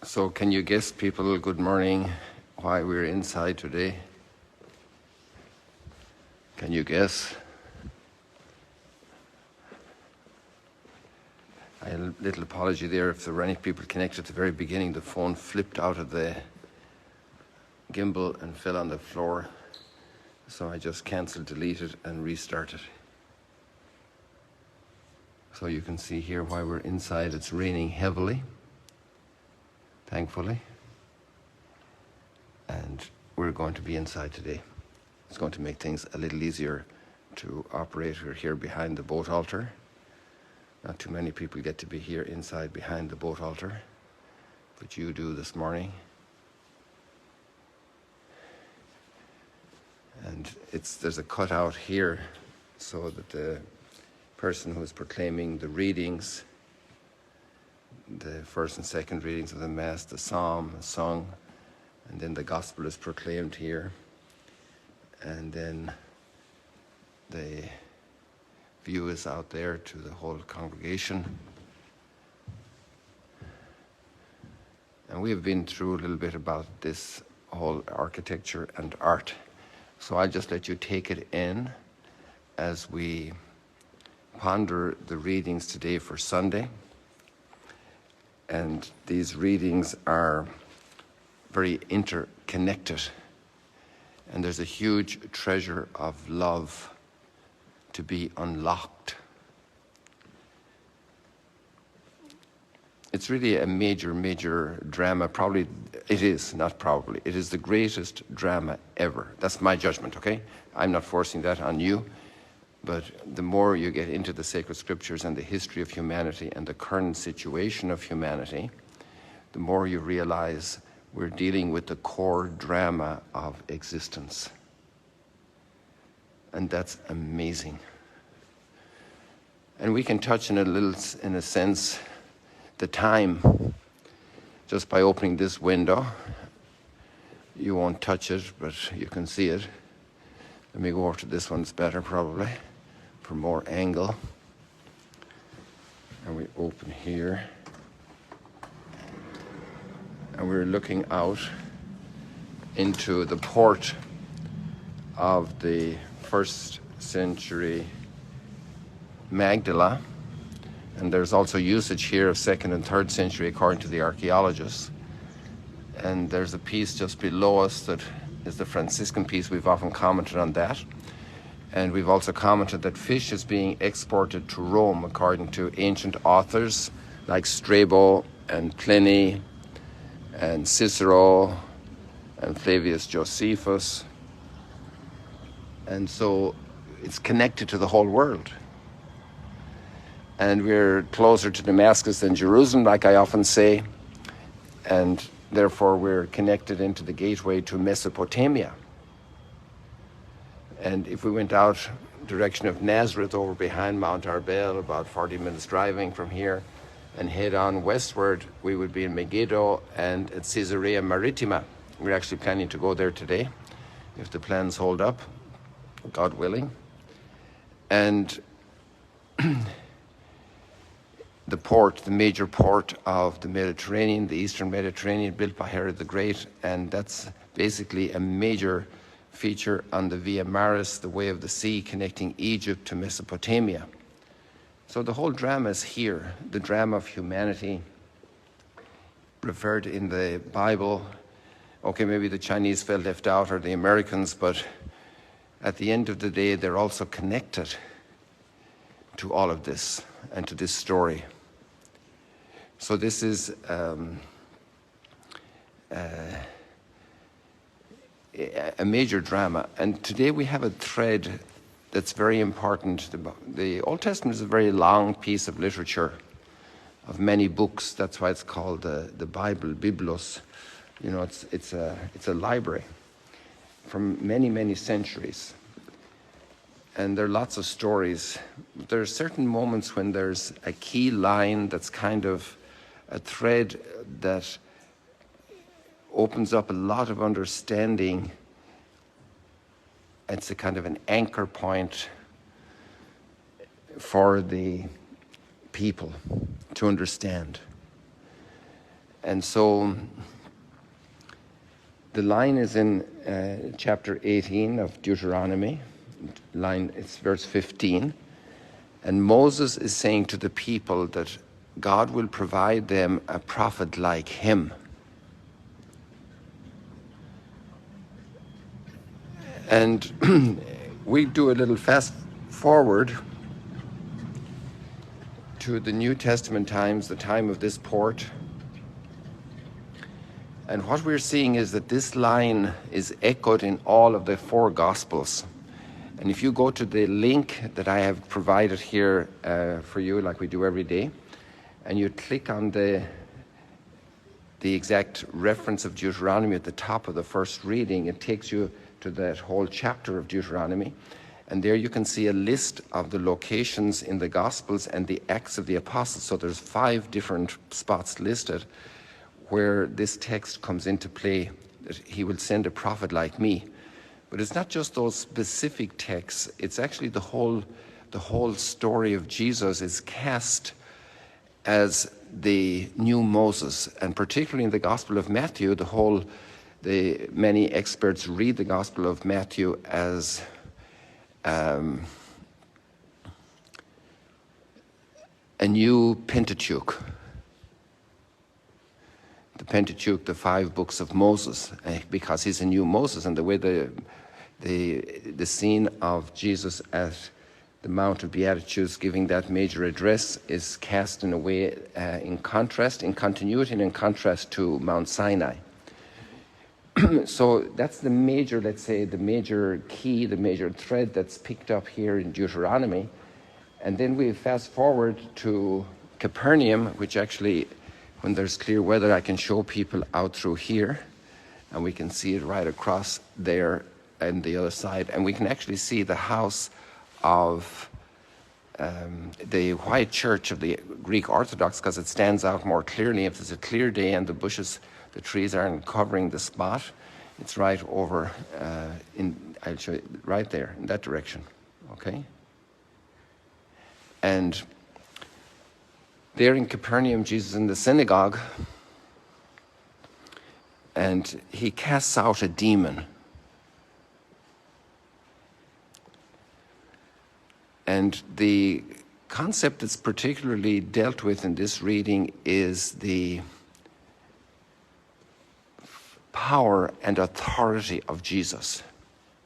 So can you guess, people, good morning, why we're inside today? Can you guess? I had a little apology there. If there were any people connected at the very beginning, the phone flipped out of the gimbal and fell on the floor. So I just cancelled, deleted, and restarted. So you can see here why we're inside. It's raining heavily, thankfully. And we're going to be inside today. It's going to make things a little easier to operate. We're here behind the boat altar. Not too many people get to be here inside behind the boat altar, but you do this morning. And there's a cutout here so that the person who is proclaiming the readings, the first and second readings of the Mass, the Psalm is sung, and then the Gospel is proclaimed here, and then the view is out there to the whole congregation. And we have been through a little bit about this whole architecture and art. So I'll just let you take it in as we ponder the readings today for Sunday. And these readings are very interconnected. And there's a huge treasure of love to be unlocked. It's really a major drama. Probably, it is, not probably. It is the greatest drama ever. That's my judgment, okay? I'm not forcing that on you. But the more you get into the sacred scriptures and the history of humanity and the current situation of humanity, the more you realize we're dealing with the core drama of existence. And that's amazing. And we can touch in a sense, the time just by opening this window. You won't touch it, but you can see it. Let me go over to this one. It's better probably for more angle. And we open here. And we're looking out into the port of the first century Magdala. And there's also usage here of 2nd and 3rd century according to the archaeologists. And there's a piece just below us that is the Franciscan piece. We've often commented on that. And we've also commented that fish is being exported to Rome according to ancient authors like Strabo and Pliny and Cicero and Flavius Josephus. And so it's connected to the whole world. And we're closer to Damascus than Jerusalem, like I often say. And therefore we're connected into the gateway to Mesopotamia. And if we went out direction of Nazareth over behind Mount Arbel, about 40 minutes driving from here, and head on westward, we would be in Megiddo and at Caesarea Maritima. We're actually planning to go there today, if the plans hold up, God willing. And the port, the major port of the Mediterranean, the Eastern Mediterranean, built by Herod the Great, and that's basically a major feature on the Via Maris, the way of the sea connecting Egypt to Mesopotamia. So the whole drama is here, the drama of humanity referred in the Bible. Okay, maybe the Chinese felt left out or the Americans, but at the end of the day, they're also connected to all of this and to this story. So this is a major drama. And today we have a thread that's very important. The Old Testament is a very long piece of literature, of many books. That's why it's called the Bible, Biblos. You know, it's a library from many centuries. And there are lots of stories. There are certain moments when there's a key line that's kind of a thread that opens up a lot of understanding. It's a kind of an anchor point for the people to understand. And so the line is in chapter 18 of Deuteronomy. It's verse 15. And Moses is saying to the people that God will provide them a prophet like him. And we do a little fast forward to the New Testament times, the time of this port. And what we're seeing is that this line is echoed in all of the four Gospels. And if you go to the link that I have provided here for you, like we do every day, and you click on the exact reference of Deuteronomy at the top of the first reading, it takes you to that whole chapter of Deuteronomy. And there you can see a list of the locations in the Gospels and the Acts of the Apostles. So there's 5 different spots listed where this text comes into play, that he will send a prophet like me. But it's not just those specific texts, it's actually the whole story of Jesus is cast as the new Moses. And particularly in the Gospel of Matthew, many experts read the Gospel of Matthew as a new Pentateuch. The Pentateuch, the 5 books of Moses, because he's a new Moses, and the way the scene of Jesus at the Mount of Beatitudes giving that major address is cast in a way in continuity and in contrast to Mount Sinai. So that's the major, let's say, the major key, the major thread that's picked up here in Deuteronomy. And then we fast forward to Capernaum, which actually, when there's clear weather, I can show people out through here, and we can see it right across there and the other side. And we can actually see the house of the white church of the Greek Orthodox, because it stands out more clearly. If it's a clear day and the trees aren't covering the spot, it's right over I'll show you right there in that direction. Okay? And there in Capernaum, Jesus is in the synagogue, and he casts out a demon. And the concept that's particularly dealt with in this reading is the power and authority of Jesus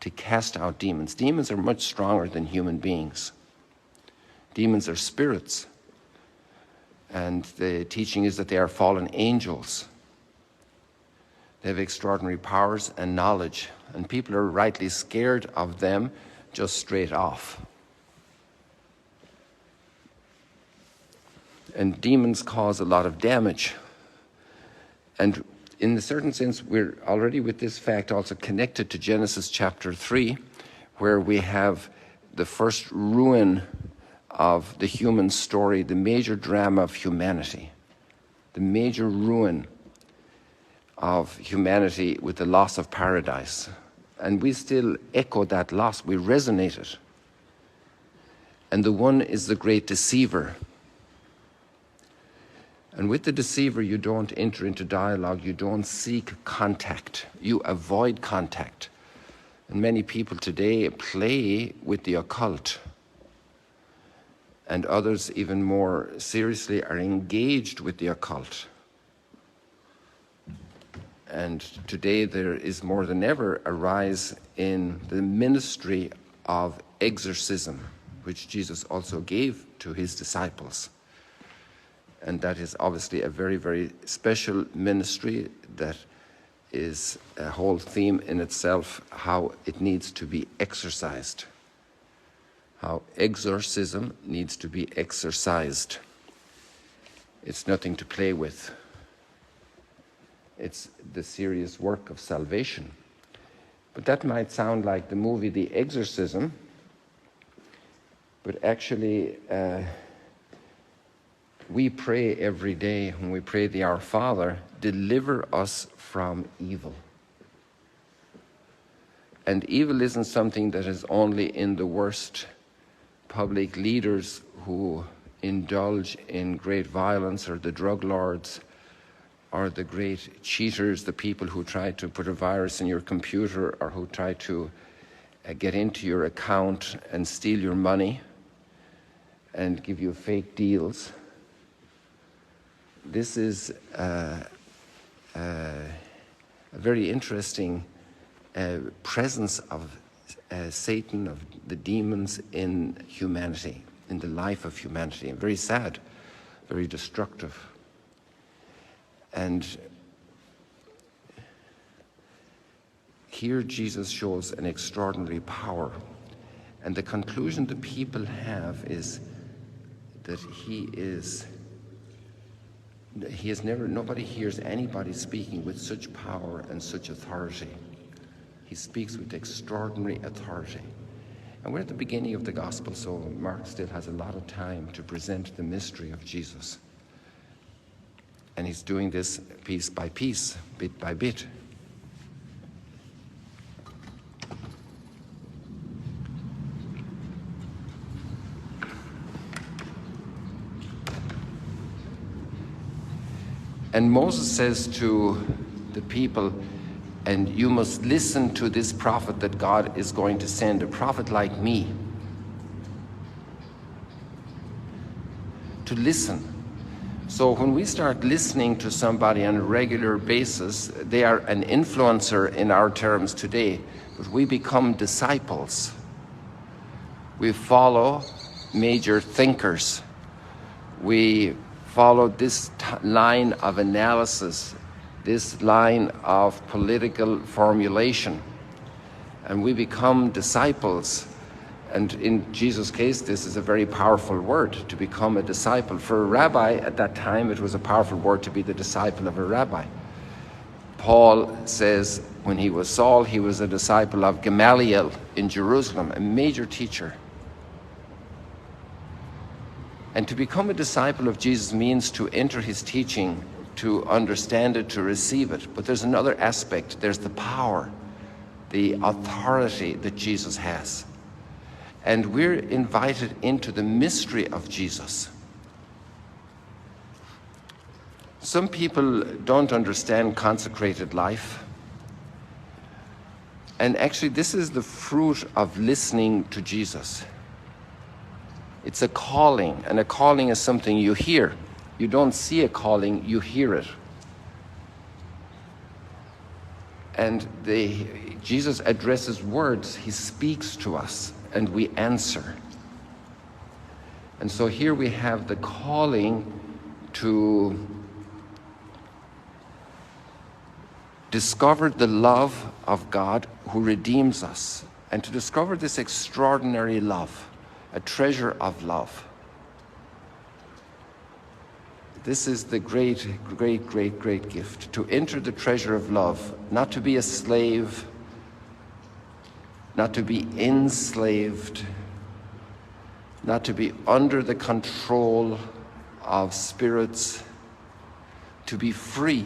to cast out demons. Demons are much stronger than human beings. Demons are spirits. And the teaching is that they are fallen angels. They have extraordinary powers and knowledge, and people are rightly scared of them just straight off. And demons cause a lot of damage. And in a certain sense, we're already with this fact also connected to Genesis chapter 3, where we have the first ruin of the human story, the major drama of humanity, the major ruin of humanity with the loss of paradise. And we still echo that loss, we resonate it. And the one is the great deceiver. And with the deceiver, you don't enter into dialogue, you don't seek contact, you avoid contact. And many people today play with the occult. And others, even more seriously, are engaged with the occult. And today there is more than ever a rise in the ministry of exorcism, which Jesus also gave to his disciples. And that is obviously a very, very special ministry that is a whole theme in itself, how it needs to be exercised. How exorcism needs to be exercised. It's nothing to play with. It's the serious work of salvation. But that might sound like the movie The Exorcism, but actually we pray every day when we pray the Our Father, deliver us from evil. And evil isn't something that is only in the worst public leaders who indulge in great violence, or the drug lords, or the great cheaters, the people who try to put a virus in your computer or who try to get into your account and steal your money and give you fake deals. This is a very interesting presence of Satan, of the demons in humanity, in the life of humanity. And very sad, very destructive. And here Jesus shows an extraordinary power. And the conclusion the people have is that nobody hears anybody speaking with such power and such authority. He speaks with extraordinary authority. And we're at the beginning of the gospel, so Mark still has a lot of time to present the mystery of Jesus. And he's doing this piece by piece, bit by bit. And Moses says to the people, and you must listen to this prophet that God is going to send, a prophet like me. To listen. So when we start listening to somebody on a regular basis, they are an influencer in our terms today, but we become disciples. We follow major thinkers. We follow this line of analysis, this line of political formulation, and we become disciples. And in Jesus' case, this is a very powerful word, to become a disciple. For a rabbi at that time, it was a powerful word to be the disciple of a rabbi. Paul says when he was Saul, he was a disciple of Gamaliel in Jerusalem, a major teacher. And to become a disciple of Jesus means to enter his teaching, to understand it, to receive it. But there's another aspect. There's the power, the authority that Jesus has. And we're invited into the mystery of Jesus. Some people don't understand consecrated life. And actually, this is the fruit of listening to Jesus. It's a calling, and a calling is something you hear. You don't see a calling, you hear it. And Jesus addresses words, he speaks to us, and we answer. And so here we have the calling to discover the love of God who redeems us, and to discover this extraordinary love, a treasure of love. This is the great, great, great, great gift, to enter the treasure of love, not to be a slave, not to be enslaved, not to be under the control of spirits, to be free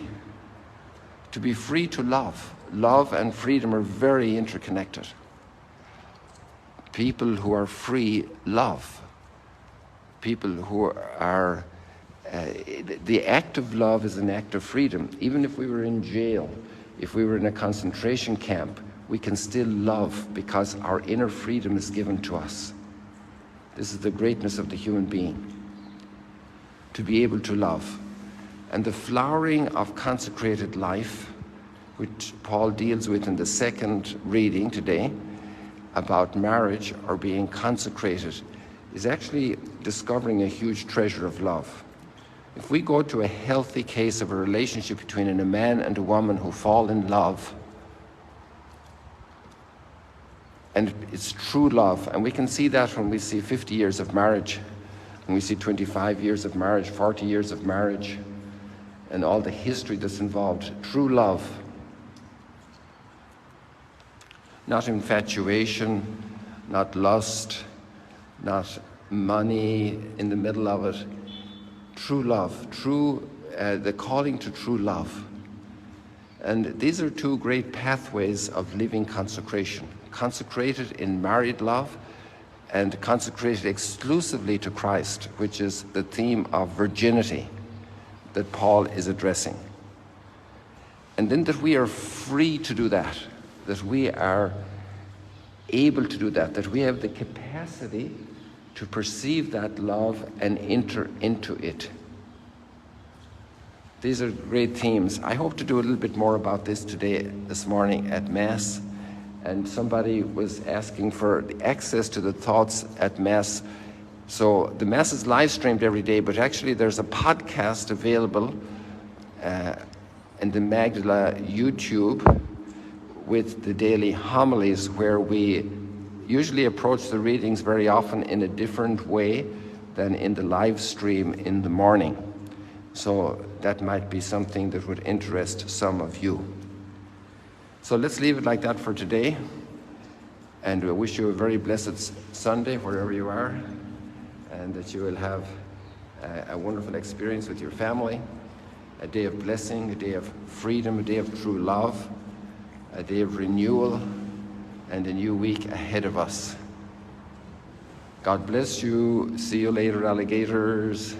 to love. Love and freedom are very interconnected. People who are free love. People who are, the act of love is an act of freedom. Even if we were in jail, if we were in a concentration camp, we can still love because our inner freedom is given to us. This is the greatness of the human being, to be able to love. And the flowering of consecrated life, which Paul deals with in the second reading today about marriage or being consecrated, is actually discovering a huge treasure of love. If we go to a healthy case of a relationship between a man and a woman who fall in love, and it's true love, and we can see that when we see 50 years of marriage, when we see 25 years of marriage, 40 years of marriage, and all the history that's involved. True love. Not infatuation, not lust, not money in the middle of it. True love, the calling to true love. And these are two great pathways of living consecration. Consecrated in married love and consecrated exclusively to Christ, which is the theme of virginity that Paul is addressing. And then that we are free to do that we are able to do that we have the capacity to perceive that love and enter into it. These are great themes. I hope to do a little bit more about this this morning at Mass. And somebody was asking for the access to the thoughts at Mass. So the Mass is live streamed every day, but actually there's a podcast available in the Magdala YouTube with the daily homilies, where we usually approach the readings very often in a different way than in the live stream in the morning. So that might be something that would interest some of you. So let's leave it like that for today. And we wish you a very blessed Sunday wherever you are, and that you will have a wonderful experience with your family, a day of blessing, a day of freedom, a day of true love, a day of renewal, and a new week ahead of us. God bless you. See you later, alligators.